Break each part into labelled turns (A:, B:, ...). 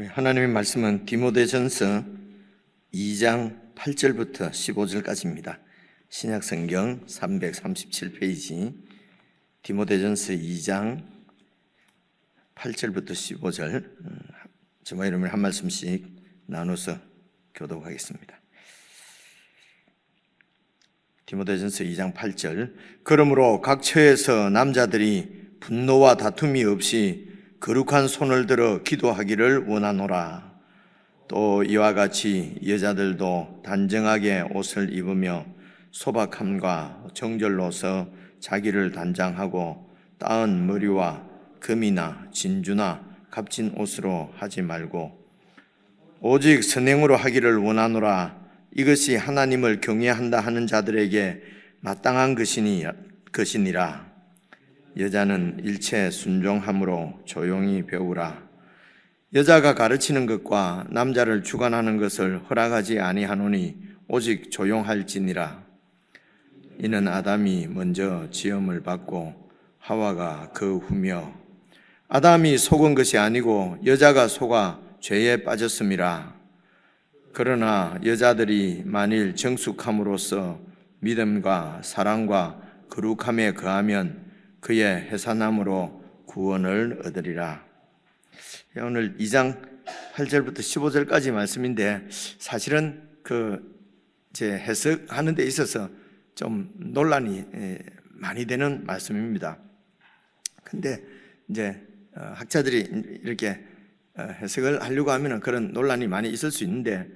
A: 하나님의 말씀은 디모데전서 2장 8절부터 15절까지입니다. 신약성경 337페이지 디모데전서 2장 8절부터 15절 저와 여러분이 한 말씀씩 나눠서 교독하겠습니다. 디모데전서 2장 8절 그러므로 각 처에서 남자들이 분노와 다툼이 없이 거룩한 손을 들어 기도하기를 원하노라. 또 이와 같이 여자들도 단정하게 옷을 입으며 소박함과 정절로서 자기를 단장하고 따은 머리와 금이나 진주나 값진 옷으로 하지 말고 오직 선행으로 하기를 원하노라. 이것이 하나님을 경외한다 하는 자들에게 마땅한 것이니라. 여자는 일체 순종함으로 조용히 배우라. 여자가 가르치는 것과 남자를 주관하는 것을 허락하지 아니하노니 오직 조용할지니라. 이는 아담이 먼저 지음을 받고 하와가 그 후며 아담이 속은 것이 아니고 여자가 속아 죄에 빠졌음이라. 그러나 여자들이 만일 정숙함으로써 믿음과 사랑과 거룩함에 거하면 그의 해산함으로 구원을 얻으리라. 오늘 2장 8절부터 15절까지 말씀인데 사실은 제 해석하는 데 있어서 좀 논란이 많이 되는 말씀입니다. 근데 이제 학자들이 이렇게 해석을 하려고 하면 그런 논란이 많이 있을 수 있는데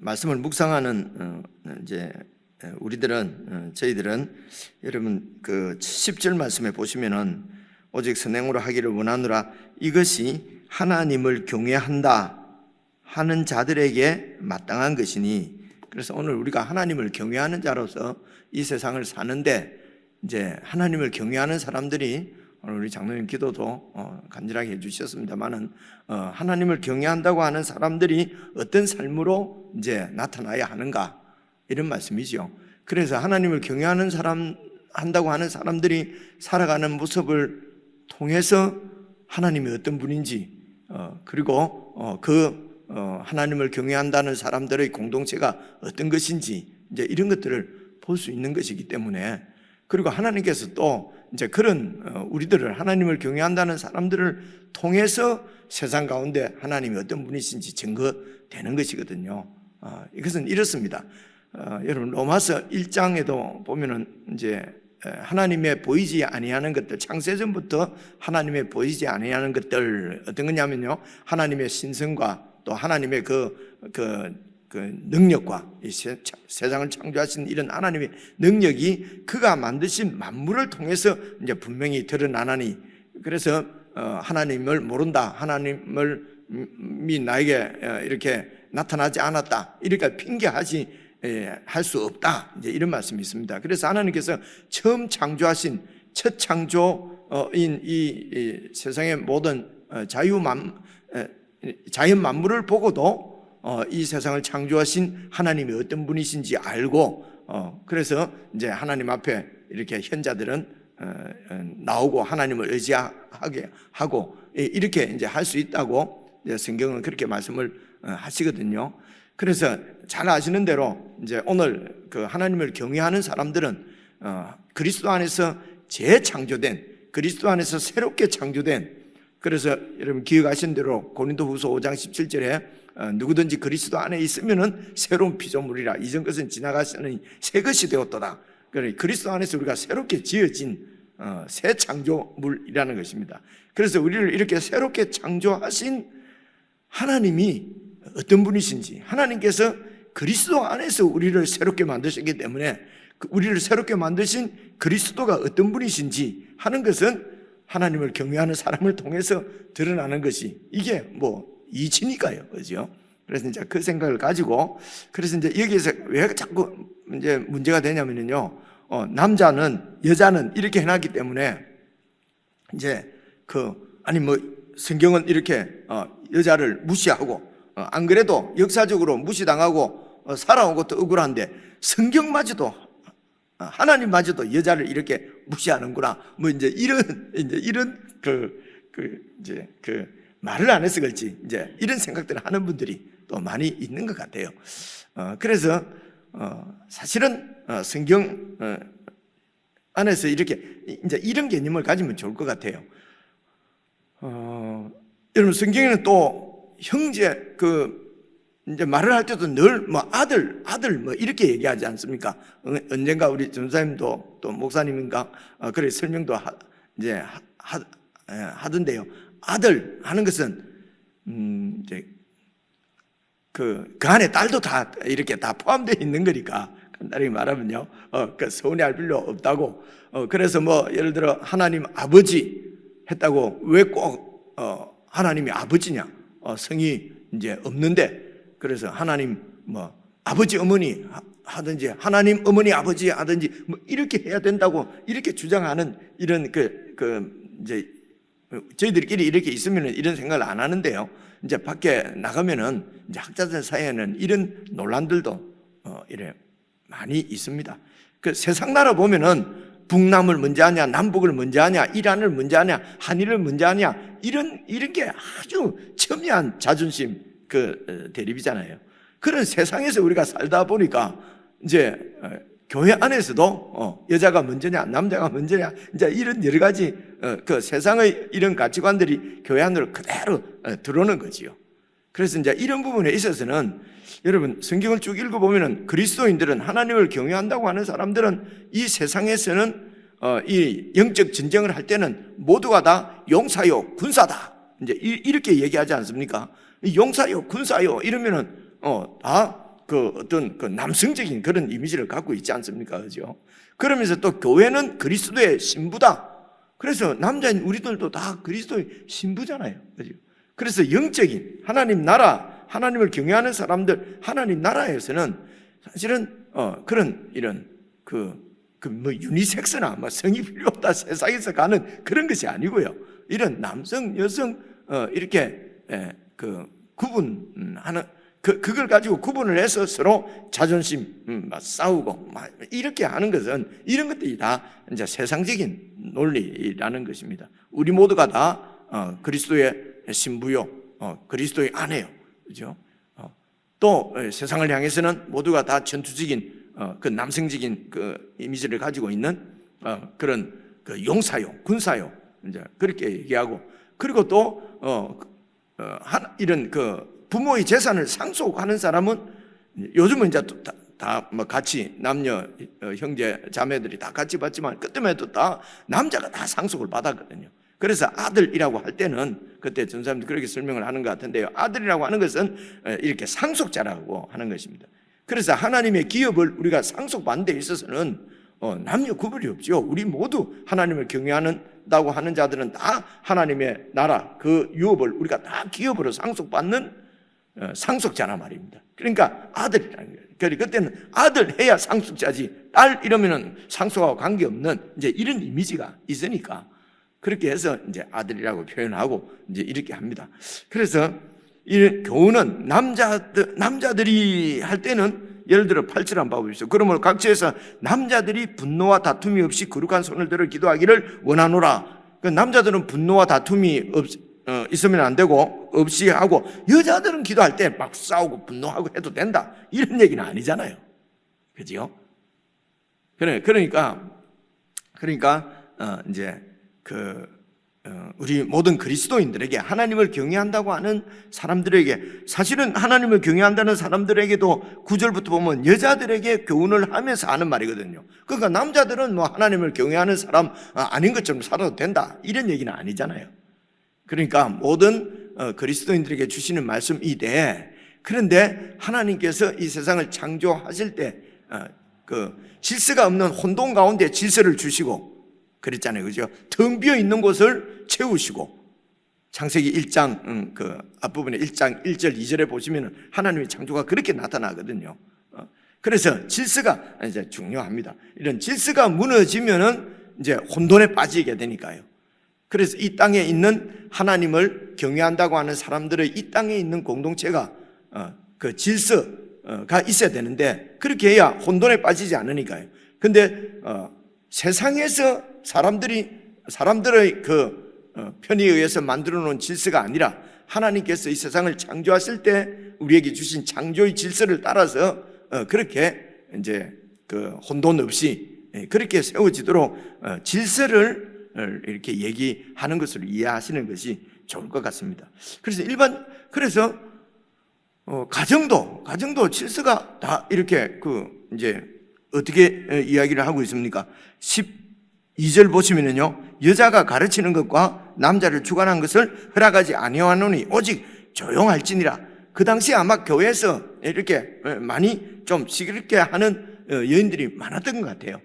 A: 말씀을 묵상하는 이제 저희들은 여러분 10절 말씀에 보시면은 오직 선행으로 하기를 원하노라. 이것이 하나님을 경외한다 하는 자들에게 마땅한 것이니, 그래서 오늘 우리가 하나님을 경외하는 자로서 이 세상을 사는데 이제 하나님을 경외하는 사람들이 오늘 우리 장로님 기도도 간절하게 해주셨습니다만은 하나님을 경외한다고 하는 사람들이 어떤 삶으로 이제 나타나야 하는가 이런 말씀이죠. 그래서 하나님을 경외하는 한다고 하는 사람들이 살아가는 모습을 통해서 하나님이 어떤 분인지 그리고 하나님을 경외한다는 사람들의 공동체가 어떤 것인지 이제 이런 것들을 볼 수 있는 것이기 때문에, 그리고 하나님께서 또 이제 그런 우리들을 하나님을 경외한다는 사람들을 통해서 세상 가운데 하나님이 어떤 분이신지 증거되는 것이거든요. 이것은 이렇습니다. 여러분 로마서 1장에도 보면은 이제 하나님의 보이지 아니하는 것들, 창세전부터 하나님의 보이지 아니하는 것들 어떤 거냐면요, 하나님의 신성과 또 하나님의 그 능력과 이 세상을 창조하신 이런 하나님의 능력이 그가 만드신 만물을 통해서 이제 분명히 드러나나니, 그래서 하나님을 모른다, 하나님이 나에게 이렇게 나타나지 않았다 이렇게 핑계하지 할 수 없다, 이제 이런 말씀이 있습니다. 그래서 하나님께서 처음 창조하신 첫 창조인 이 세상의 모든 자연 만물을 보고도 이 세상을 창조하신 하나님이 어떤 분이신지 알고 그래서 이제 하나님 앞에 이렇게 현자들은 나오고 하나님을 의지하게 하고 이렇게 이제 할 수 있다고 성경은 그렇게 말씀을 하시거든요. 그래서 잘 아시는 대로 이제 오늘 하나님을 경외하는 사람들은 그리스도 안에서 재창조된, 그리스도 안에서 새롭게 창조된, 그래서 여러분 기억하신 대로 고린도후서 5장 17절에 누구든지 그리스도 안에 있으면은 새로운 피조물이라, 이전 것은 지나가시니 새 것이 되었도다. 그러니까 그리스도 안에서 우리가 새롭게 지어진 새 창조물이라는 것입니다. 그래서 우리를 이렇게 새롭게 창조하신 하나님이 어떤 분이신지, 하나님께서 그리스도 안에서 우리를 새롭게 만드셨기 때문에 우리를 새롭게 만드신 그리스도가 어떤 분이신지 하는 것은 하나님을 경외하는 사람을 통해서 드러나는 것이 이게 이치니까요, 그죠? 그래서 이제 그 생각을 가지고, 그래서 이제 여기에서 왜 자꾸 이제 문제가 되냐면요, 남자는 여자는 이렇게 해놨기 때문에 이제 성경은 이렇게 여자를 무시하고 안 그래도 역사적으로 무시당하고 살아온 것도 억울한데 성경마저도 하나님마저도 여자를 이렇게 무시하는구나. 이제 이런 말을 안 해서 그렇지 이제 이런 생각들을 하는 분들이 또 많이 있는 것 같아요. 그래서 사실은 성경 안에서 이렇게 이제 이런 개념을 가지면 좋을 것 같아요. 여러분 성경에는 또 형제 이제 말을 할 때도 늘 뭐 아들 뭐 이렇게 얘기하지 않습니까? 언젠가 우리 전사님도 또 목사님인가 그래 설명도 이제 하던데요. 아들 하는 것은 이제 그 안에 딸도 다 이렇게 다 포함되어 있는 거니까 간단히 말하면요. 그 서운해할 필요 없다고. 그래서 뭐 예를 들어 하나님 아버지 했다고 왜 꼭 하나님이 아버지냐? 성이 이제 없는데 그래서 하나님 뭐 아버지 어머니 하든지 하나님 어머니 아버지 하든지 뭐 이렇게 해야 된다고 이렇게 주장하는 이런 이제 저희들끼리 이렇게 있으면 이런 생각을 안 하는데요. 이제 밖에 나가면은 이제 학자들 사이에는 이런 논란들도 이래 많이 있습니다. 그 세상 나라 보면은 북남을 먼저 하냐, 남북을 먼저 하냐, 이란을 먼저 하냐, 한일을 먼저 하냐 이런 게 아주 첨예한 자존심 대립이잖아요. 그런 세상에서 우리가 살다 보니까 이제 교회 안에서도 여자가 먼저냐, 남자가 먼저냐, 이제 이런 여러 가지 그 세상의 이런 가치관들이 교회 안으로 그대로 들어오는 거지요. 그래서 이제 이런 부분에 있어서는 여러분 성경을 쭉 읽어보면은 그리스도인들은 하나님을 경외한다고 하는 사람들은 이 세상에서는 이 영적 전쟁을 할 때는 모두가 다 용사요, 군사다. 이제 이렇게 얘기하지 않습니까? 용사요, 군사요 이러면은 다 어떤 남성적인 그런 이미지를 갖고 있지 않습니까? 그죠? 그러면서 또 교회는 그리스도의 신부다. 그래서 남자인 우리들도 다 그리스도의 신부잖아요. 그죠? 그래서 영적인 하나님 나라, 하나님을 경외하는 사람들, 하나님 나라에서는 사실은 그런 이런 뭐 유니섹스나 뭐 성이 필요 없다 세상에서 가는 그런 것이 아니고요. 이런 남성, 여성 이렇게 구분하는 그걸 가지고 구분을 해서 서로 자존심 싸우고 이렇게 하는 것은 이런 것들이 다 이제 세상적인 논리라는 것입니다. 우리 모두가 다 그리스도의 신부요, 그리스도의 아내요, 그죠? 또 세상을 향해서는 모두가 다 전투적인 그 남성적인 그 이미지를 가지고 있는 그런 용사요, 군사요, 이제 그렇게 얘기하고 그리고 또 이런 부모의 재산을 상속하는 사람은 요즘은 이제 다 뭐 같이 남녀 형제 자매들이 다 같이 받지만 그때만 해도 다 남자가 다 상속을 받았거든요. 그래서 아들이라고 할 때는 그때 전사님도 그렇게 설명을 하는 것 같은데요. 아들이라고 하는 것은 이렇게 상속자라고 하는 것입니다. 그래서 하나님의 기업을 우리가 상속받는 데 있어서는 남녀 구분이 없죠. 우리 모두 하나님을 경외한다고 하는 자들은 다 하나님의 나라 그 유업을 우리가 다 기업으로 상속받는 상속자란 말입니다. 그러니까 아들이라는 거예요. 그러니까 그때는 아들 해야 상속자지 딸 이러면은 상속하고 관계없는 이제 이런 이미지가 있으니까 그렇게 해서 이제 아들이라고 표현하고 이제 이렇게 합니다. 그래서 이 교훈은 남자들이 할 때는 예를 들어 8절 한번 봐보십시오. 그러므로 각처에서 남자들이 분노와 다툼이 없이 거룩한 손을 들어 기도하기를 원하노라. 그 남자들은 분노와 다툼이 있으면 안 되고 없이 하고 여자들은 기도할 때 막 싸우고 분노하고 해도 된다 이런 얘기는 아니잖아요. 그죠? 그러니까 이제 우리 모든 그리스도인들에게 하나님을 경외한다고 하는 사람들에게 사실은 하나님을 경외한다는 사람들에게도 9절부터 보면 여자들에게 교훈을 하면서 하는 말이거든요. 그러니까 남자들은 뭐 하나님을 경외하는 사람 아닌 것처럼 살아도 된다 이런 얘기는 아니잖아요. 그러니까 모든 그리스도인들에게 주시는 말씀이되 그런데 하나님께서 이 세상을 창조하실 때 질서가 없는 혼돈 가운데 질서를 주시고 그랬잖아요. 그죠? 텅 비어 있는 곳을 채우시고 창세기 1장 앞부분에 1장 1절 2절에 보시면 하나님의 창조가 그렇게 나타나거든요. 그래서 질서가 이제 중요합니다. 이런 질서가 무너지면은 이제 혼돈에 빠지게 되니까요. 그래서 이 땅에 있는 하나님을 경외한다고 하는 사람들의 이 땅에 있는 공동체가 그 질서가 있어야 되는데 그렇게 해야 혼돈에 빠지지 않으니까요. 근데 세상에서 사람들의 편의에 의해서 만들어 놓은 질서가 아니라 하나님께서 이 세상을 창조하실 때 우리에게 주신 창조의 질서를 따라서 그렇게 이제 그 혼돈 없이 그렇게 세워지도록 질서를 이렇게 얘기하는 것으로 이해하시는 것이 좋을 것 같습니다. 그래서 가정도 질서가 다 이렇게 이제 어떻게 이야기를 하고 있습니까? 12절 보시면은요, 여자가 가르치는 것과 남자를 주관한 것을 허락하지 아니하노니 오직 조용할지니라. 그 당시에 아마 교회에서 이렇게 많이 좀 시끄럽게 하는 여인들이 많았던 것 같아요.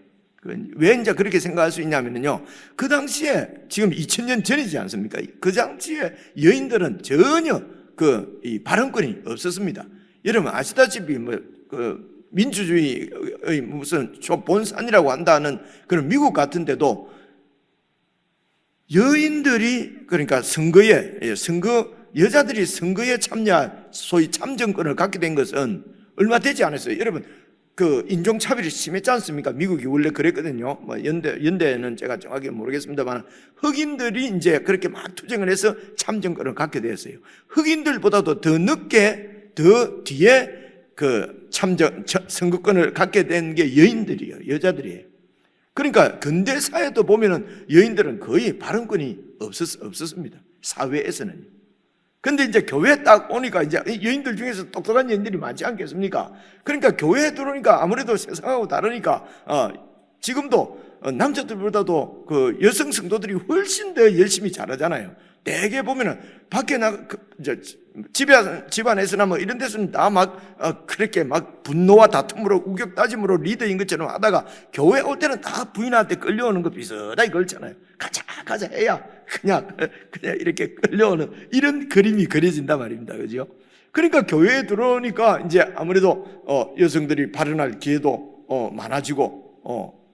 A: 왜 이제 그렇게 생각할 수 있냐면요, 그 당시에 지금 2000년 전이지 않습니까? 그 당시에 여인들은 전혀 이 발언권이 없었습니다. 여러분 아시다시피 민주주의의 무슨 본산이라고 한다는 그런 미국 같은데도 여인들이 그러니까 여자들이 선거에 참여한 소위 참정권을 갖게 된 것은 얼마 되지 않았어요. 여러분 인종차별이 심했지 않습니까? 미국이 원래 그랬거든요. 연대는 제가 정확히 모르겠습니다만 흑인들이 이제 그렇게 막 투쟁을 해서 참정권을 갖게 되었어요. 흑인들보다도 더 늦게 더 뒤에 선거권을 갖게 된 게 여인들이에요. 여자들이에요. 그러니까 근대사회도 보면은 여인들은 거의 발언권이 없었습니다. 사회에서는. 근데 이제 교회에 딱 오니까 이제 여인들 중에서 똑똑한 여인들이 많지 않겠습니까? 그러니까 교회에 들어오니까 아무래도 세상하고 다르니까, 지금도 남자들보다도 여성 성도들이 훨씬 더 열심히 잘하잖아요. 대개 보면은 밖에 집안에서나 뭐 이런 데서는 다 그렇게 분노와 다툼으로 우격다짐으로 리더인 것처럼 하다가 교회 올 때는 다 부인한테 끌려오는 거 비슷하게 걸잖아요. 가자 해야 그냥 이렇게 끌려오는 이런 그림이 그려진단 말입니다. 그죠? 그러니까 교회에 들어오니까 이제 아무래도 여성들이 발언할 기회도 많아지고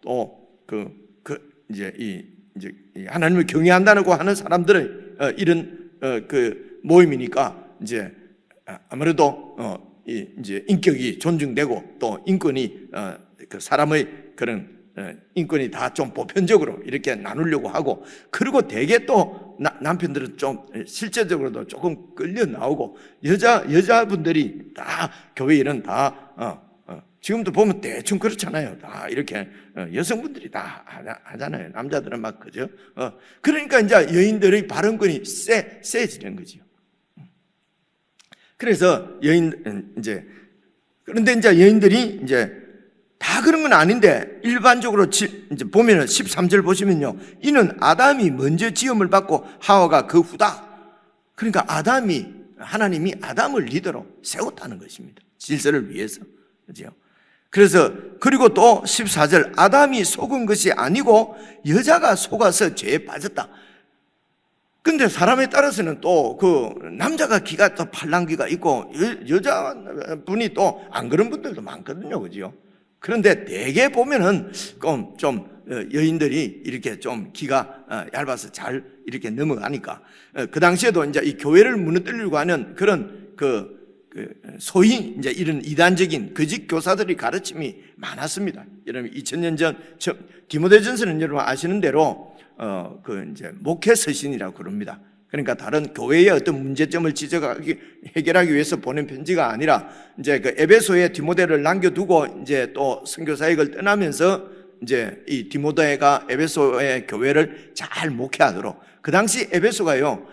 A: 이제 하나님을 경외한다고 하는 사람들은 이런 모임이니까 이제 아무래도 이제 인격이 존중되고 또 인권이 사람의 그런 인권이 다 좀 보편적으로 이렇게 나누려고 하고, 그리고 대개 또 남편들은 좀 실제적으로도 조금 끌려 나오고 여자분들이 다 교회 일은 다 지금도 보면 대충 그렇잖아요. 다 이렇게 여성분들이 다 하잖아요. 남자들은 그죠? 그러니까 이제 여인들의 발언권이 세지는 거죠. 그래서 그런데 이제 여인들이 이제 다 그런 건 아닌데 일반적으로 이제 보면은 13절 보시면요, 이는 아담이 먼저 지음을 받고 하와가 그 후다. 그러니까 하나님이 아담을 리더로 세웠다는 것입니다. 질서를 위해서. 그죠? 그리고 또 14절, 아담이 속은 것이 아니고 여자가 속아서 죄에 빠졌다. 근데 사람에 따라서는 또 남자가 기가 또 팔랑귀가 있고 여자분이 또 안 그런 분들도 많거든요. 그죠? 그런데 대개 보면은 좀 여인들이 이렇게 좀 기가 얇아서 잘 이렇게 넘어가니까 그 당시에도 이제 이 교회를 무너뜨리려고 하는 그런 소위 이제 이런 이단적인 거짓 교사들이 가르침이 많았습니다. 여러분 2000년 전 디모데전서는 여러분 아시는 대로 이제 목회 서신이라고 그럽니다. 그러니까 다른 교회의 어떤 문제점을 해결하기 위해서 보낸 편지가 아니라 이제 에베소에 디모데를 남겨두고 이제 또 선교 사역을 떠나면서 이제 이 디모데가 에베소의 교회를 잘 목회하도록, 그 당시 에베소가요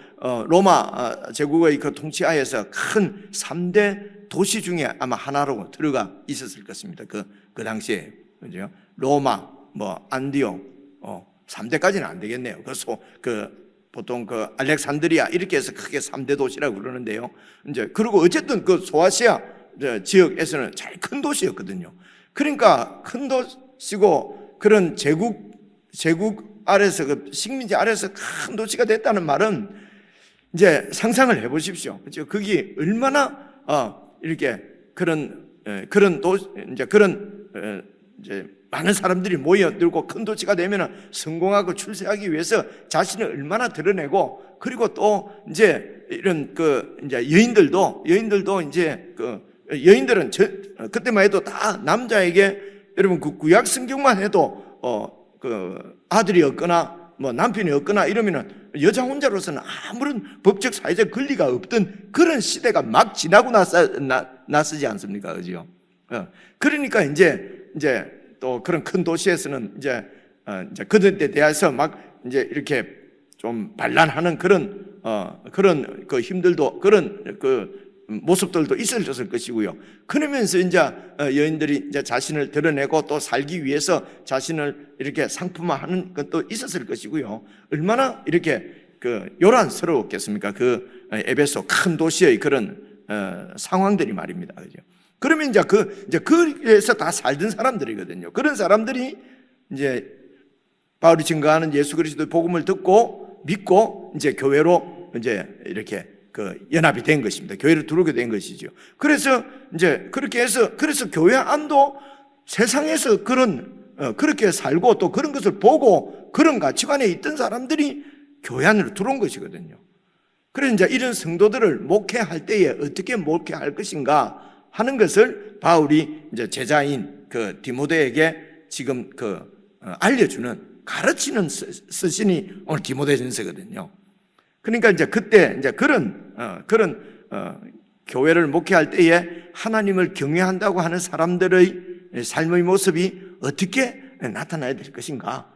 A: 로마 제국의 통치하에서 큰 3대 도시 중에 아마 하나로 들어가 있었을 것입니다. 그 당시에. 그죠? 로마, 안디옥, 3대까지는 안 되겠네요. 그래서 보통 알렉산드리아 이렇게 해서 크게 3대 도시라고 그러는데요. 이제 그리고 어쨌든 소아시아 지역에서는 잘 큰 도시였거든요. 그러니까 큰 도시고 그런 제국 아래서 식민지 아래서 큰 도시가 됐다는 말은 이제 상상을 해보십시오. 그렇죠? 그게 얼마나 이렇게 이제 많은 사람들이 모여들고 큰 도시가 되면 성공하고 출세하기 위해서 자신을 얼마나 드러내고, 그리고 또 이제 이런 이제 여인들도 이제 여인들은 그때만 해도 다 남자에게, 여러분 구약 성경만 해도 아들이 없거나 뭐 남편이 없거나 이러면은 여자 혼자로서는 아무런 법적 사회적 권리가 없던 그런 시대가 막 지나고 났지 않습니까? 그죠? 그러니까 이제 또 그런 큰 도시에서는 이제 그들에 대해서 막 이제 이렇게 좀 반란하는 그런 그 힘들도 그런 그 모습들도 있었을 것이고요. 그러면서 이제 여인들이 이제 자신을 드러내고 또 살기 위해서 자신을 이렇게 상품화하는 것도 있었을 것이고요. 얼마나 이렇게 그 요란스러웠겠습니까? 그 에베소 큰 도시의 그런 상황들이 말입니다. 그죠? 그러면 이제 그에서 다 살던 사람들이거든요. 그런 사람들이 이제 바울이 증거하는 예수 그리스도의 복음을 듣고 믿고 이제 교회로 이제 이렇게 그 연합이 된 것입니다. 교회를 들어오게 된 것이죠. 그래서 이제 그렇게 해서 그래서 교회 안도 세상에서 그렇게 살고 또 그런 것을 보고 그런 가치관에 있던 사람들이 교회 안으로 들어온 것이거든요. 그래서 이제 이런 성도들을 목회할 때에 어떻게 목회할 것인가 하는 것을 바울이 이제 제자인 그 디모데에게 지금 알려주는 가르치는 서신이 오늘 디모데전서거든요. 그러니까 이제 그때 이제 그런 교회를 목회할 때에 하나님을 경외한다고 하는 사람들의 삶의 모습이 어떻게 나타나야 될 것인가.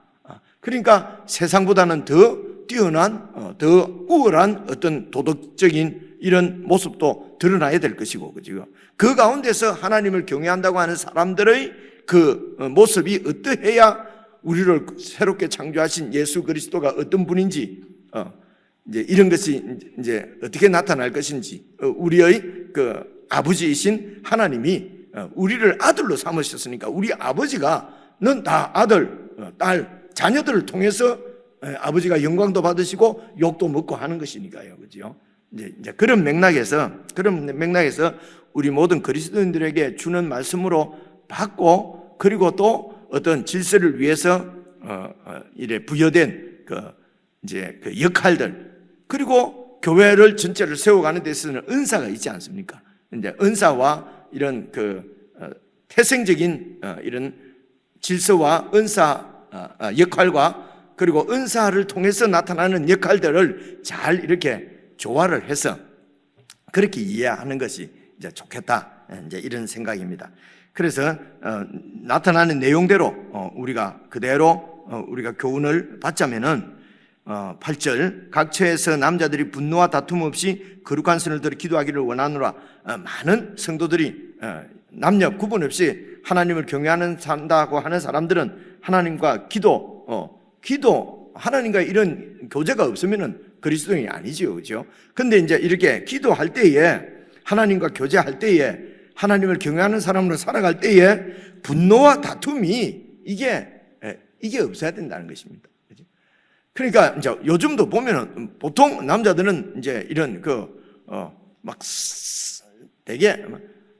A: 그러니까 세상보다는 더 뛰어난, 더 우월한 어떤 도덕적인 이런 모습도 드러나야 될 것이고, 그죠? 그 가운데서 하나님을 경외한다고 하는 사람들의 그 모습이 어떠해야 우리를 새롭게 창조하신 예수 그리스도가 어떤 분인지, 이제 이런 것이 이제 어떻게 나타날 것인지, 우리의 그 아버지이신 하나님이 우리를 아들로 삼으셨으니까 우리 아버지가 넌 다 아들, 딸, 자녀들을 통해서 아버지가 영광도 받으시고 욕도 먹고 하는 것이니까요, 그죠? 이제 그런 맥락에서 우리 모든 그리스도인들에게 주는 말씀으로 받고 그리고 또 어떤 질서를 위해서 이래 부여된 이제 그 역할들 그리고 교회를 전체를 세워가는 데 있어서는 은사가 있지 않습니까? 이제 은사와 이런 태생적인 이런 질서와 은사 역할과 그리고 은사를 통해서 나타나는 역할들을 잘 이렇게 조화를 해서 그렇게 이해하는 것이 이제 좋겠다. 이제 이런 생각입니다. 그래서 나타나는 내용대로 우리가 그대로 우리가 교훈을 받자면은 8절 각 처에서 남자들이 분노와 다툼 없이 거룩한 선을 들어 기도하기를 원하노라. 많은 성도들이 남녀 구분 없이 하나님을 경외하는 산다고 하는 사람들은 하나님과 기도 하나님과 이런 교제가 없으면은 그리스도인이 아니지요, 그렇죠? 근데 이제 이렇게 기도할 때에 하나님과 교제할 때에 하나님을 경외하는 사람으로 살아갈 때에 분노와 다툼이 이게 없어야 된다는 것입니다. 그러니까 이제 요즘도 보면은 보통 남자들은 이제 이런 막 되게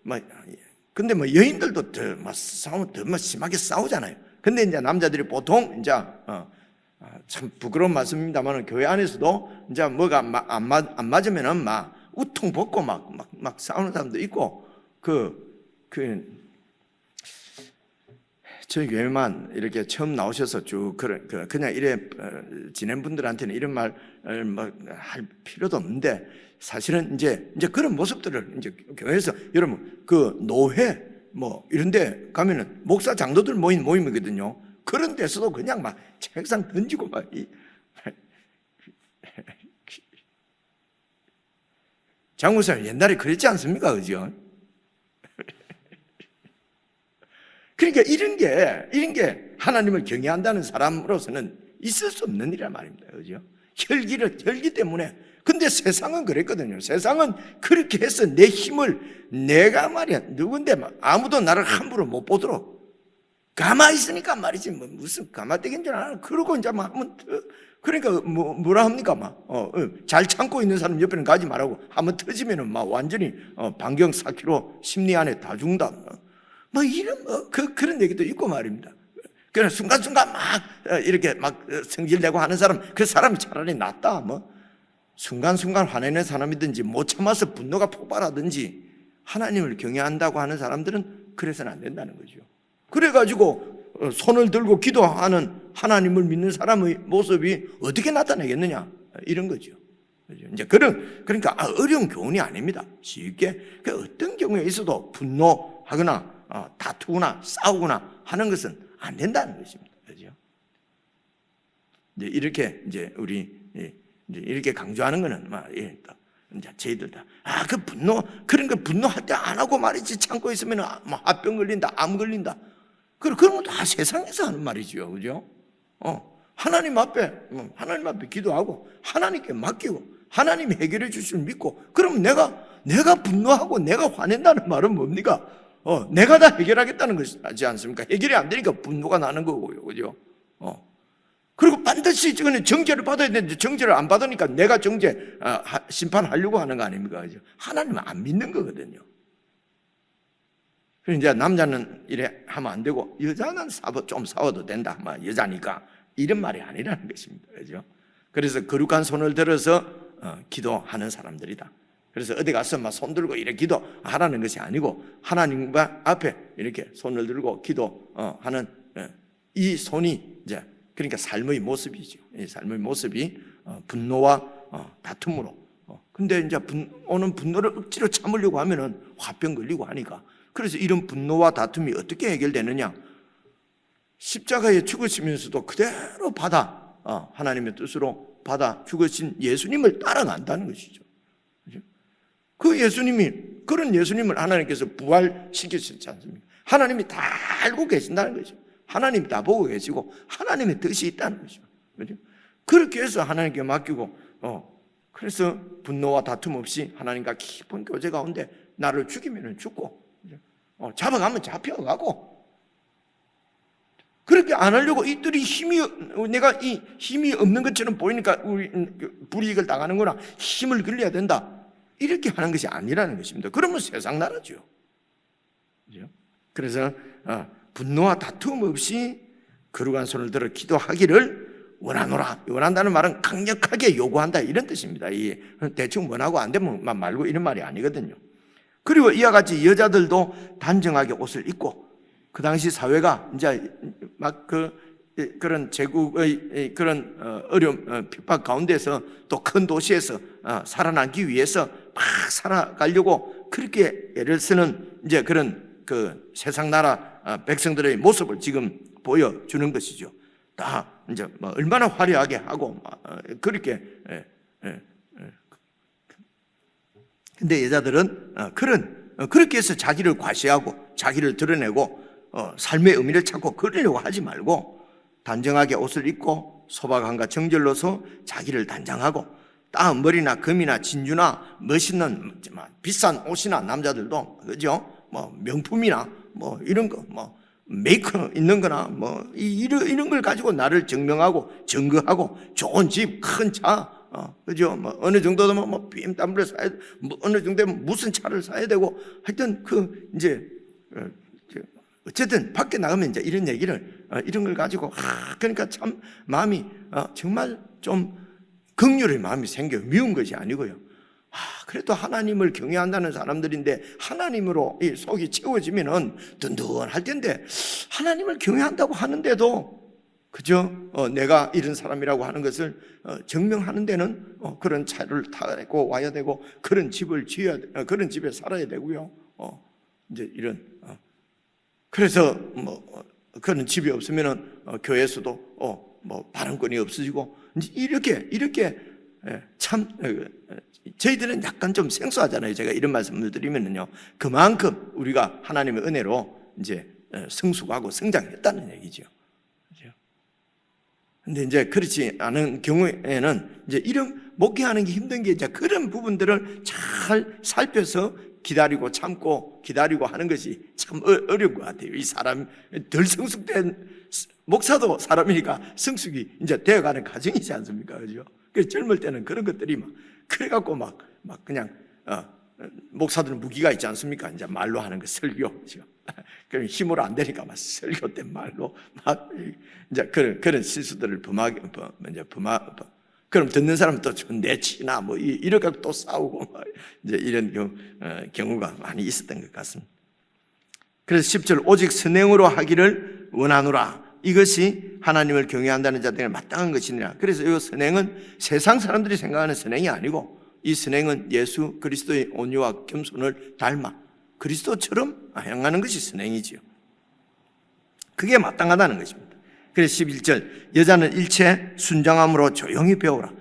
A: 막 근데 뭐 여인들도 더 막 싸우면 더 심하게 싸우잖아요. 근데 이제 남자들이 보통 이제 참 부끄러운 말씀입니다만 교회 안에서도 이제 뭐가 안 맞으면은 막 우통 벗고 막 싸우는 사람도 있고 저희 교회만 이렇게 처음 나오셔서 쭉 그냥 이래 지낸 분들한테는 이런 말 뭐 할 필요도 없는데 사실은 이제 그런 모습들을 이제 교회에서 여러분 노회 뭐 이런데 가면은 목사 장로들 모임이거든요. 그런 데서도 그냥 막 책상 던지고 막 장모사님 옛날에 그랬지 않습니까, 그죠? 그러니까 이런 게 하나님을 경외한다는 사람으로서는 있을 수 없는 일이란 말입니다. 그죠? 혈기 때문에. 근데 세상은 그랬거든요. 세상은 그렇게 해서 내 힘을 내가 말이야. 누군데 아무도 나를 함부로 못 보도록. 가만히 있으니까 말이지. 뭐 무슨 가마떼기인 줄 알아. 그러고 이제 막 하면 그러니까 뭐라 합니까? 잘 참고 있는 사람 옆에는 가지 말라고. 한번 터지면은 막 완전히 반경 4km 심리 안에 다 죽는다. 이런 그런 얘기도 있고 말입니다. 그냥 순간순간 막 이렇게 막 성질내고 하는 사람, 그 사람이 차라리 낫다. 순간순간 화내는 사람이든지 못 참아서 분노가 폭발하든지 하나님을 경외한다고 하는 사람들은 그래서는 안 된다는 거죠. 그래가지고 손을 들고 기도하는 하나님을 믿는 사람의 모습이 어떻게 나타나겠느냐, 이런 거죠. 이제 그러니까 어려운 교훈이 아닙니다. 쉽게 어떤 경우에 있어도 분노하거나 다투거나 싸우거나 하는 것은 안 된다는 것입니다. 그렇죠? 이제 이렇게 이제 우리 이제 이렇게 강조하는 거는 이제 저희들 다 그 분노, 그런 거 분노할 때 안 하고 말이지, 참고 있으면 화병 걸린다, 암 걸린다. 그런 건 다 세상에서 하는 말이죠, 그죠? 하나님 앞에 기도하고 하나님께 맡기고 하나님이 해결해 주실 줄 믿고, 그럼 내가 분노하고 내가 화낸다는 말은 뭡니까? 내가 다 해결하겠다는 것이지 않습니까? 해결이 안 되니까 분노가 나는 거고요, 그죠? 그리고 반드시 이거는 정죄를 받아야 되는데 정죄를 안 받으니까 내가 정죄 심판하려고 하는 거 아닙니까? 그죠? 하나님은 안 믿는 거거든요. 그래서 이제 남자는 이래 하면 안 되고 여자는 좀 싸워도 된다, 여자니까, 이런 말이 아니라는 것입니다. 그죠? 그래서 거룩한 손을 들어서 기도하는 사람들이다. 그래서 어디 가서 손 들고 이렇게 기도하라는 것이 아니고, 하나님과 앞에 이렇게 손을 들고 기도하는 이 손이 이제 그러니까 삶의 모습이죠. 이 삶의 모습이 분노와 다툼으로. 근데 이제 오는 분노를 억지로 참으려고 하면은 화병 걸리고 하니까, 그래서 이런 분노와 다툼이 어떻게 해결되느냐? 십자가에 죽으시면서도 그대로 받아 하나님의 뜻으로 받아 죽으신 예수님을 따라간다는 것이죠. 그 예수님이, 그런 예수님을 하나님께서 부활시키셨지 않습니까? 하나님이 다 알고 계신다는 거죠. 하나님이 다 보고 계시고 하나님의 뜻이 있다는 거죠. 그렇죠? 그렇게 해서 하나님께 맡기고, 그래서 분노와 다툼 없이 하나님과 깊은 교제 가운데 나를 죽이면 죽고, 잡아가면 잡혀가고, 그렇게 안 하려고 이들이 내가 이 힘이 없는 것처럼 보이니까 우리 불이익을 당하는구나, 힘을 길러야 된다, 이렇게 하는 것이 아니라는 것입니다. 그러면 세상 나라죠. 그래서 분노와 다툼 없이 거룩한 손을 들어 기도하기를 원하노라. 원한다는 말은 강력하게 요구한다, 이런 뜻입니다. 대충 원하고 안 되면 말고 이런 말이 아니거든요. 그리고 이와 같이 여자들도 단정하게 옷을 입고, 그 당시 사회가 이제 그런 제국의 그런 어려움, 핍박 가운데서 또 큰 도시에서 살아남기 위해서 막 살아가려고 그렇게 애를 쓰는 이제 그런 그 세상 나라 백성들의 모습을 지금 보여주는 것이죠. 다 이제 얼마나 화려하게 하고 그렇게. 근데 여자들은 그렇게 해서 자기를 과시하고 자기를 드러내고 삶의 의미를 찾고 그러려고 하지 말고, 단정하게 옷을 입고 소박함과 정절로서 자기를 단장하고, 따은 머리나 금이나 진주나 멋있는 비싼 옷이나, 남자들도 그죠? 명품이나 이런 거, 메이크업 있는 거나 이런 걸 가지고 나를 증명하고 증거하고, 좋은 집, 큰 차, 그죠? 어느 정도면 BMW를 사야, 어느 정도면 무슨 차를 사야 되고, 하여튼 이제 어쨌든 밖에 나가면 이제 이런 얘기를, 이런 걸 가지고 그러니까 참 마음이 정말 좀 긍휼의 마음이 생겨. 미운 것이 아니고요. 그래도 하나님을 경외한다는 사람들인데 하나님으로 이 속이 채워지면은 든든할 텐데, 하나님을 경외한다고 하는데도 그죠? 내가 이런 사람이라고 하는 것을 증명하는 데는 그런 차를 타고 와야 되고, 그런 집을 지어야, 그런 집에 살아야 되고요. 이제 이런 그래서 그런 집이 없으면은 교회에서도 발언권이 없어지고, 이렇게 참 저희들은 약간 좀 생소하잖아요. 제가 이런 말씀을 드리면은요, 그만큼 우리가 하나님의 은혜로 이제 성숙하고 성장했다는 얘기죠. 근데 이제 그렇지 않은 경우에는 이제 이런 목회하는 게 힘든 게, 이제 그런 부분들을 잘 살펴서 기다리고 참고 기다리고 하는 것이 참 어려운 것 같아요. 이 사람 덜 성숙된 목사도 사람이니까 성숙이 이제 되어가는 과정이지 않습니까? 그죠? 그래서 젊을 때는 그런 것들이 그래갖고 막 그냥 목사들은 무기가 있지 않습니까? 이제 말로 하는 거, 설교. 그죠? 그럼 힘으로 안 되니까 설교 때 말로 이제 그런 실수들을 그럼 듣는 사람은 또 내치나 이렇게 또 싸우고 이제 이런 경우가 많이 있었던 것 같습니다. 그래서 10절 오직 선행으로 하기를 원하노라. 이것이 하나님을 경외한다는 자들에게 마땅한 것이니라. 그래서 이 선행은 세상 사람들이 생각하는 선행이 아니고 이 선행은 예수 그리스도의 온유와 겸손을 닮아 그리스도처럼 행하는 것이 선행이지요. 그게 마땅하다는 것입니다. 그래서 11절 여자는 일체 순정함으로 조용히 배우라.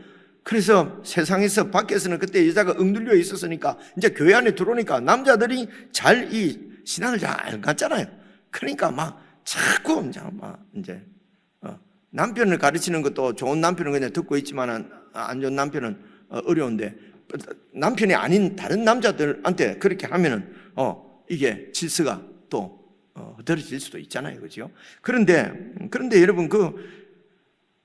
A: 그래서 세상에서 밖에서는 그때 여자가 억눌려 있었으니까 이제 교회 안에 들어오니까 남자들이 잘 이 신앙을 잘 갖잖아요. 그러니까 막 자꾸 이제 남편을 가르치는 것도 좋은 남편은 그냥 듣고 있지만 안 좋은 남편은 어려운데 남편이 아닌 다른 남자들한테 그렇게 하면은 이게 질서가 또 흐트러질 수도 있잖아요, 그렇죠? 그런데 여러분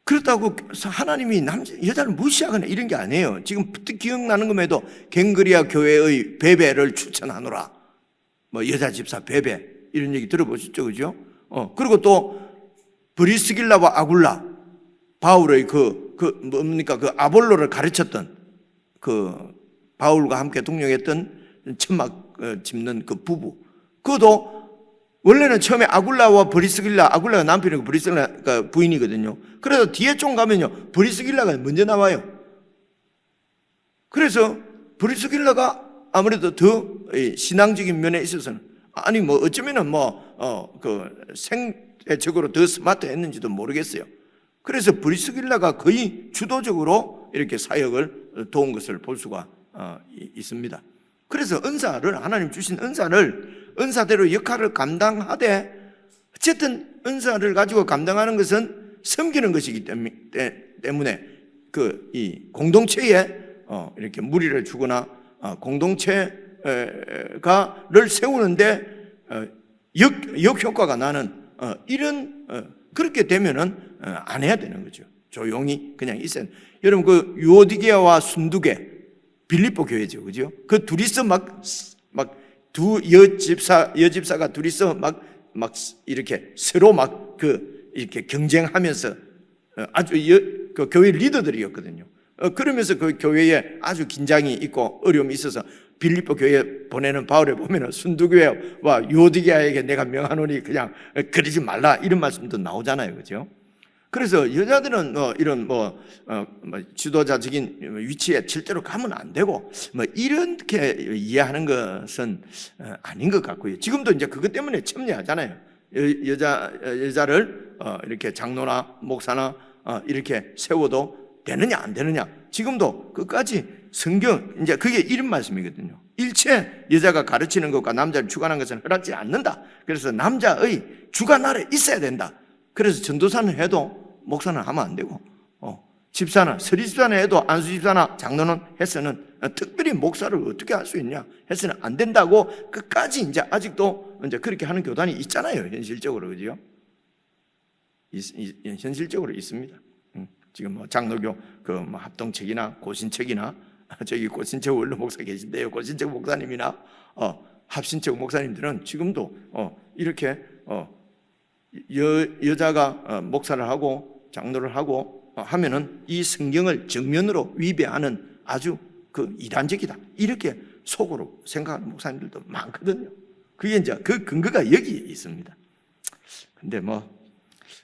A: 그렇다고 하나님이 여자를 무시하거나 이런 게 아니에요. 지금 기억나는 것에도 갱그리아 교회의 베베를 추천하노라. 뭐 여자 집사 베베 이런 얘기 들어보셨죠, 그죠? 그리고 또 브리스길라와 아굴라 바울의 뭡니까 그 아볼로를 가르쳤던 그 바울과 함께 동행했던 천막 짚는 그 부부, 그것도 원래는 처음에 아굴라와 아굴라가 남편이고 브리스길라가 부인이거든요. 그래서 뒤에 좀 가면요 브리스길라가 먼저 나와요. 그래서 브리스길라가 아무래도 더 신앙적인 면에 있어서는 아니 뭐 어쩌면은 생애적으로 더 스마트했는지도 모르겠어요. 그래서 브리스길라가 거의 주도적으로 이렇게 사역을 도운 것을 볼 수가 있습니다. 그래서 하나님 주신 은사대로 역할을 감당하되 어쨌든 은사를 가지고 감당하는 것은 섬기는 것이기 때문에 이 공동체에 이렇게 무리를 주거나 공동체가를 세우는데 역효과가 나는 이런 그렇게 되면은 안 해야 되는 거죠. 조용히 그냥 있어야. 여러분 그 유오디게아와 순두게 빌립보 교회죠, 그죠? 그 둘이서 두 여집사가 둘이서 막 이렇게 서로 이렇게 경쟁하면서 아주 그 교회 리더들이었거든요. 그러면서 그 교회에 아주 긴장이 있고 어려움이 있어서 빌립보 교회에 보내는 바울에 보면은 순두교회와 유오디게아에게 내가 명하노니 그냥 그러지 말라 이런 말씀도 나오잖아요, 그죠? 그래서 여자들은 이런 지도자적인 위치에 절대로 가면 안 되고 이렇게 이해하는 것은 아닌 것 같고요. 지금도 이제 그것 때문에 첨예하잖아요. 여자를 이렇게 장로나 목사나 이렇게 세워도 되느냐 안 되느냐. 지금도 끝까지 성경 이제 그게 이런 말씀이거든요. 일체 여자가 가르치는 것과 남자를 주관하는 것은 허락지 않는다. 그래서 남자의 주관 아래 있어야 된다. 그래서 전도사는 해도 목사는 하면 안 되고 집사나 서리집사는 해도 안수집사나 장로는 해서는 특별히 목사를 어떻게 할 수 있냐 해서는 안 된다고 끝까지 이제 아직도 이제 그렇게 하는 교단이 있잖아요. 현실적으로, 그죠? 현실적으로 있습니다. 지금 장로교 합동책이나 고신책이나 저기 고신책 원로 목사 계신데요. 고신책 목사님이나 합신책 목사님들은 지금도 이렇게 여자가 목사를 하고 장로를 하고 하면은 이 성경을 정면으로 위배하는 아주 이단적이다 이렇게 속으로 생각하는 목사님들도 많거든요. 그게 이제 그 근거가 여기에 있습니다. 근데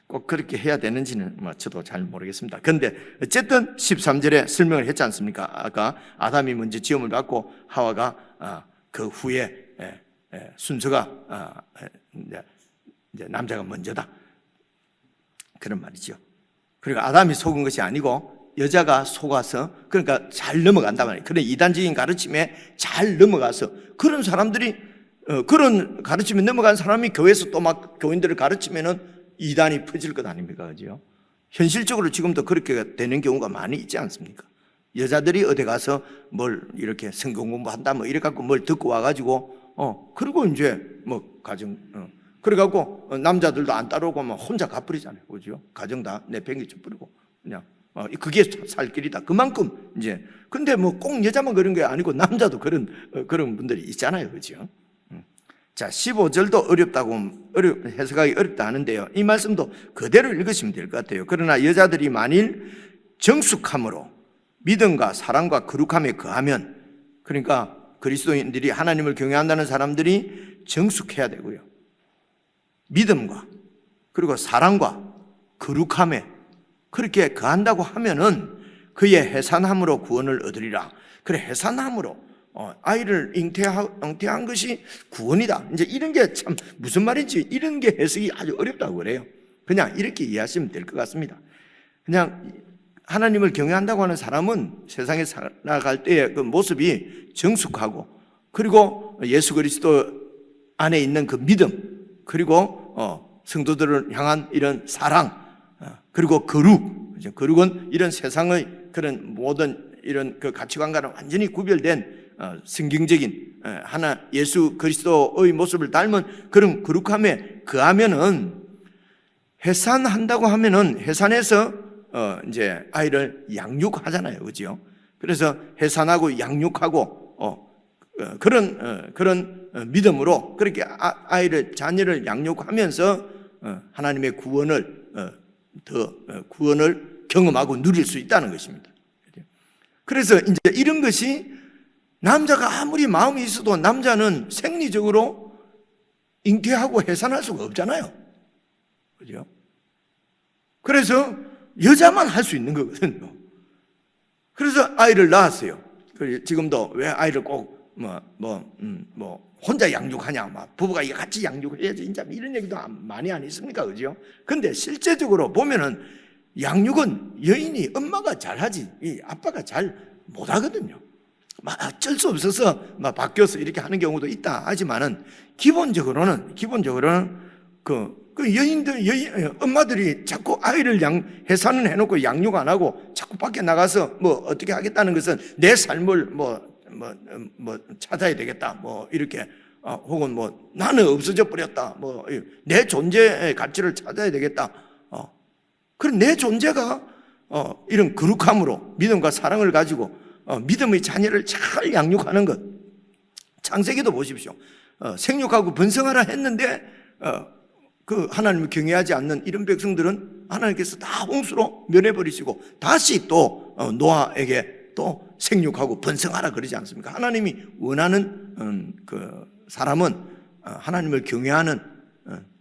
A: 꼭 그렇게 해야 되는지는 저도 잘 모르겠습니다. 그런데 어쨌든 13절에 설명을 했지 않습니까? 아까 아담이 먼저 지음을 받고 하와가 그 후에 순서가 이제 남자가 먼저다 그런 말이죠. 그러니까 아담이 속은 것이 아니고 여자가 속아서 그러니까 잘 넘어간다 말이에요. 그런 이단적인 가르침에 잘 넘어가서 그런 사람들이 그런 가르침에 넘어간 사람이 교회에서 또 교인들을 가르치면은 이단이 퍼질 것 아닙니까? 그죠? 현실적으로 지금도 그렇게 되는 경우가 많이 있지 않습니까? 여자들이 어디 가서 뭘 이렇게 성경 공부한다 이래 갖고 뭘 듣고 와가지고 그리고 이제 그래갖고 남자들도 안 따라오고 혼자 가버리잖아요, 그죠? 가정 다 내팽개쳐버리고 그냥 그게 살 길이다. 그만큼 이제 근데 꼭 여자만 그런 게 아니고 남자도 그런 분들이 있잖아요, 그죠? 자, 15절도 해석하기 어렵다 하는데요. 이 말씀도 그대로 읽으시면 될 것 같아요. 그러나 여자들이 만일 정숙함으로 믿음과 사랑과 거룩함에 거하면, 그러니까 그리스도인들이 하나님을 경외한다는 사람들이 정숙해야 되고요. 믿음과 그리고 사랑과 거룩함에 그렇게 거한다고 하면은 그의 해산함으로 구원을 얻으리라. 그래, 해산함으로 아이를 잉태한 것이 구원이다. 이제 이런 게 참 무슨 말인지 이런 게 해석이 아주 어렵다고 그래요. 그냥 이렇게 이해하시면 될 것 같습니다. 그냥 하나님을 경외한다고 하는 사람은 세상에 살아갈 때의 그 모습이 정숙하고 그리고 예수 그리스도 안에 있는 그 믿음 그리고 성도들을 향한 이런 사랑 그리고 거룩은 이런 세상의 그런 모든 이런 그 가치관과는 완전히 구별된 성경적인 하나 예수 그리스도의 모습을 닮은 그런 거룩함에 거하면은 해산한다고 하면은 해산해서 이제 아이를 양육하잖아요, 그죠? 그래서 해산하고 양육하고 그런 믿음으로 그렇게 자녀를 양육하면서 하나님의 구원을 경험하고 누릴 수 있다는 것입니다. 그래서 이제 이런 것이 남자가 아무리 마음이 있어도 남자는 생리적으로 잉태하고 해산할 수가 없잖아요. 그죠? 그래서 여자만 할 수 있는 거거든요. 그래서 아이를 낳았어요. 지금도 왜 아이를 꼭 혼자 양육하냐, 부부가 같이 양육해야지, 진짜 이런 얘기도 많이 안 있습니까? 그죠? 근데 실제적으로 보면은 양육은 여인이 엄마가 잘하지, 이 아빠가 잘 못하거든요. 어쩔 수 없어서 바뀌어서 이렇게 하는 경우도 있다 하지만은 기본적으로는 엄마들이 자꾸 아이를 해산은 해놓고 양육 안 하고 자꾸 밖에 나가서 어떻게 하겠다는 것은 내 삶을 찾아야 되겠다, 이렇게, 혹은 나는 없어져 버렸다, 내 존재의 가치를 찾아야 되겠다. 그런 내 존재가, 이런 거룩함으로 믿음과 사랑을 가지고, 믿음의 자녀를 잘 양육하는 것. 창세기도 보십시오. 생육하고 번성하라 했는데, 그 하나님을 경외하지 않는 이런 백성들은 하나님께서 다 홍수로 면해버리시고 다시 또 노아에게 또 생육하고 번성하라 그러지 않습니까? 하나님이 원하는 그 사람은 하나님을 경외하는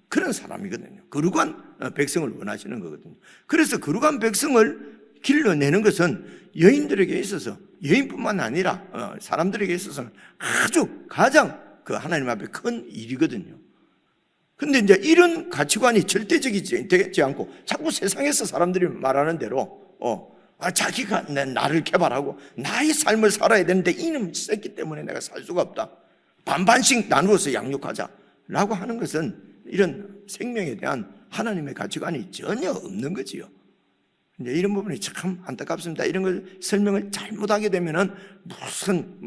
A: 그런 사람이거든요. 거룩한 백성을 원하시는 거거든요. 그래서 거룩한 백성을 길러내는 것은 여인들에게 있어서, 여인뿐만 아니라 사람들에게 있어서는 아주 가장 그 하나님 앞에 큰 일이거든요. 근데 이제 이런 가치관이 절대적이지 되지 않고 자꾸 세상에서 사람들이 말하는 대로 자기가 나를 개발하고 나의 삶을 살아야 되는데 이놈 새끼 때문에 내가 살 수가 없다, 반반씩 나누어서 양육하자라고 하는 것은 이런 생명에 대한 하나님의 가치관이 전혀 없는 거지요. 이제 이런 부분이 참 안타깝습니다. 이런 걸 설명을 잘못하게 되면은 무슨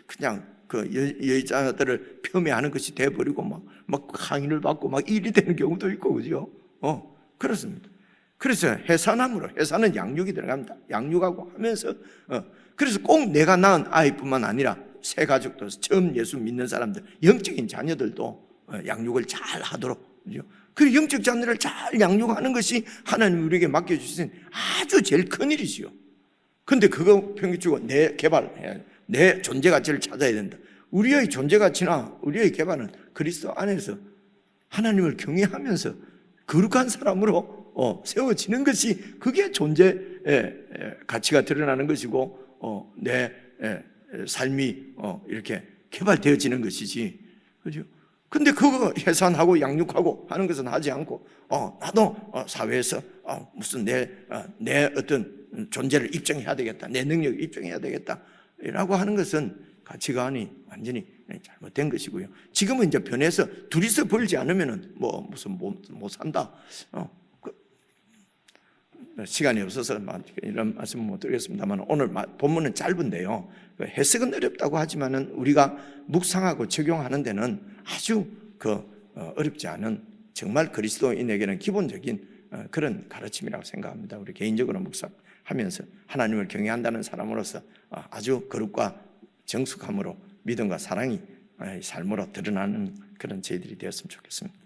A: 그냥 그 여자들을 폄훼하는 것이 돼버리고 막 항의를 받고 막 일이 되는 경우도 있고, 그죠? 그렇습니다. 그래서 해산은 양육이 들어갑니다. 양육하고 하면서, 그래서 꼭 내가 낳은 아이뿐만 아니라 새 가족도, 처음 예수 믿는 사람들, 영적인 자녀들도 양육을 잘 하도록, 그죠? 그 영적 자녀를 잘 양육하는 것이 하나님 우리에게 맡겨주신 아주 제일 큰 일이지요. 근데 그거 평균주고 내 개발해야 돼. 내 존재 가치를 찾아야 된다. 우리의 존재 가치나 우리의 개발은 그리스도 안에서 하나님을 경외하면서 거룩한 사람으로 세워지는 것이, 그게 존재의 가치가 드러나는 것이고 내 삶이 이렇게 개발되어지는 것이지, 그죠? 근데 그거 해산하고 양육하고 하는 것은 하지 않고 나도 사회에서 무슨 내 어떤 존재를 입증해야 되겠다, 내 능력을 입증해야 되겠다 라고 하는 것은 가치관이 완전히 잘못된 것이고요. 지금은 이제 변해서 둘이서 벌지 않으면은 무슨 못 산다. 시간이 없어서 이런 말씀 못 드리겠습니다만, 오늘 본문은 짧은데요, 해석은 어렵다고 하지만은 우리가 묵상하고 적용하는 데는 아주 어렵지 않은, 정말 그리스도인에게는 기본적인 그런 가르침이라고 생각합니다. 우리 개인적으로 묵상하면서 하나님을 경외한다는 사람으로서 아주 거룩과 정숙함으로 믿음과 사랑이 삶으로 드러나는 그런 저희들이 되었으면 좋겠습니다.